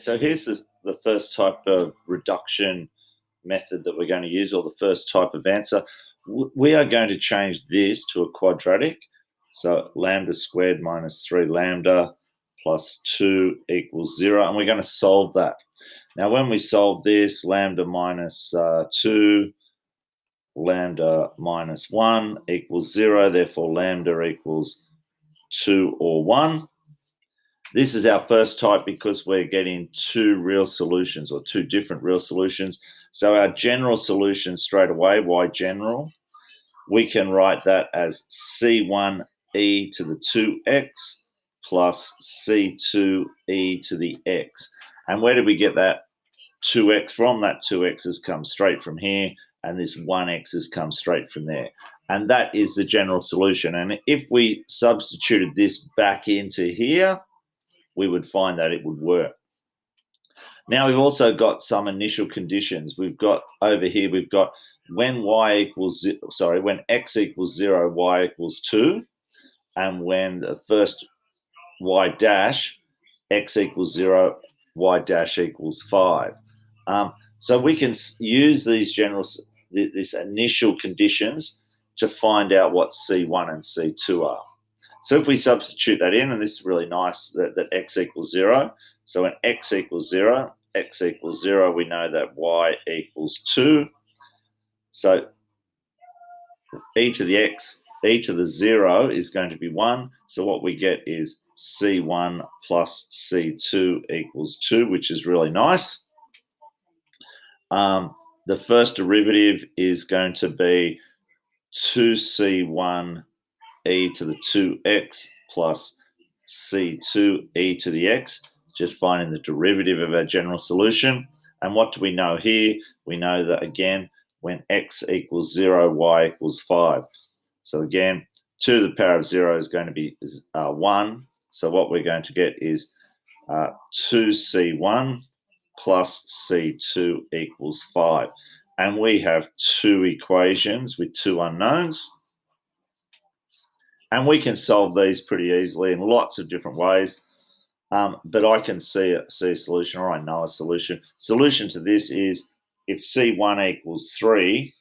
So here's the first type of reduction method that we're going to use, or the first type of answer. We are going to change this to a quadratic. So lambda squared minus 3 lambda plus 2 equals 0. And we're going to solve that. Now, when we solve this, lambda minus 2, lambda minus 1 equals 0. Therefore, lambda equals 2 or 1. This is our first type because we're getting two real solutions, or two different real solutions. So our general solution straight away, y general, we can write that as c1e to the 2x plus c2e to the x. And where did we get that 2x from? That 2x has come straight from here, and this 1x has come straight from there. And that is the general solution. And if we substituted this back into here, we would find that it would work. Now we've also got some initial conditions. We've got over here, we've got when when x equals 0, y equals 2, and when the first y dash, x equals 0, y dash equals 5. So we can use these this initial conditions to find out what C1 and C2 are. So if we substitute that in, and this is really nice, that x equals 0. So when x equals 0, we know that y equals 2. So e to the x, e to the 0 is going to be 1. So what we get is c1 plus c2 equals 2, which is really nice. The first derivative is going to be 2c1 e to the 2x plus c2 e to the x, just finding the derivative of our general solution. And what do we know here? We know that, again, when x equals 0, y equals 5. So again, 2 to the power of 0 is going to be 1. So what we're going to get is 2c1 plus c2 equals 5. And we have two equations with two unknowns. And we can solve these pretty easily in lots of different ways. But I can see a solution, or I know a solution. Solution to this is if C1 equals 3,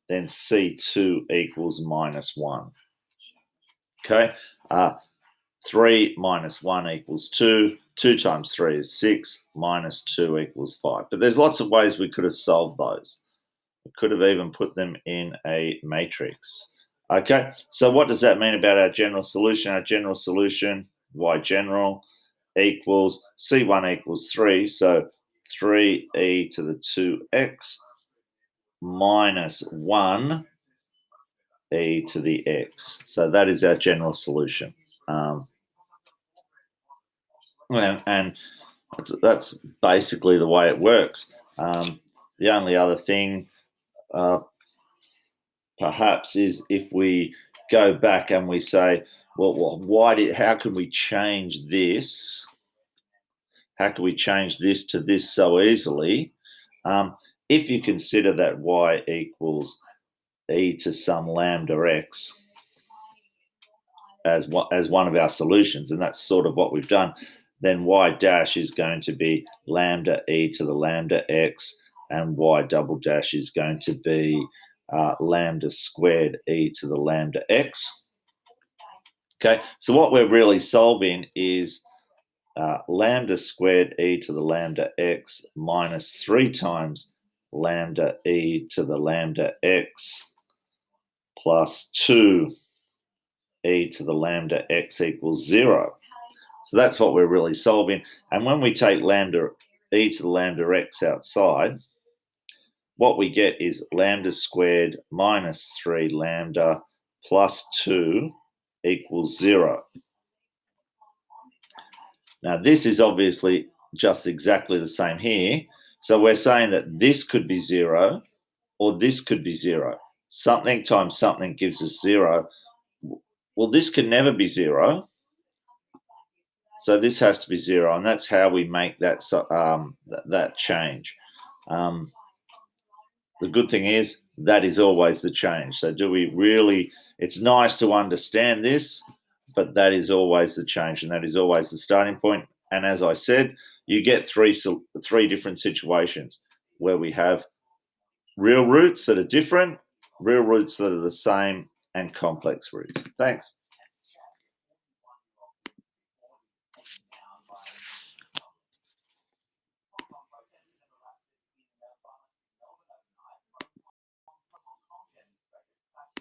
then C2 equals minus 1. Okay? 3 minus 1 equals 2. 2 times 3 is 6. Minus 2 equals 5. But there's lots of ways we could have solved those. We could have even put them in a matrix. Okay, so what does that mean about our general solution? Our general solution, y general, equals C1 equals 3, so 3e to the 2x minus 1e to the x. So that is our general solution. And that's basically the way it works. The only other thing perhaps is if we go back and we say, well, how can we change this? How can we change this to this so easily? If you consider that y equals e to some lambda x as one of our solutions, and that's sort of what we've done, then y dash is going to be lambda e to the lambda x, and y double dash is going to be lambda squared e to the lambda x. Okay, so what we're really solving is lambda squared e to the lambda x minus 3 times lambda e to the lambda x plus 2 e to the lambda x equals 0. So that's what we're really solving. And when we take lambda e to the lambda x outside, what we get is lambda squared minus 3 lambda plus 2 equals 0. Now, this is obviously just exactly the same here. So we're saying that this could be 0 or this could be 0. Something times something gives us 0. Well, this can never be 0. So this has to be 0, and that's how we make that that change. The good thing is that is always the change. So do we really, it's nice to understand this, but that is always the change, and that is always the starting point. And as I said, you get three different situations where we have real roots that are different, real roots that are the same, and complex roots. Thanks.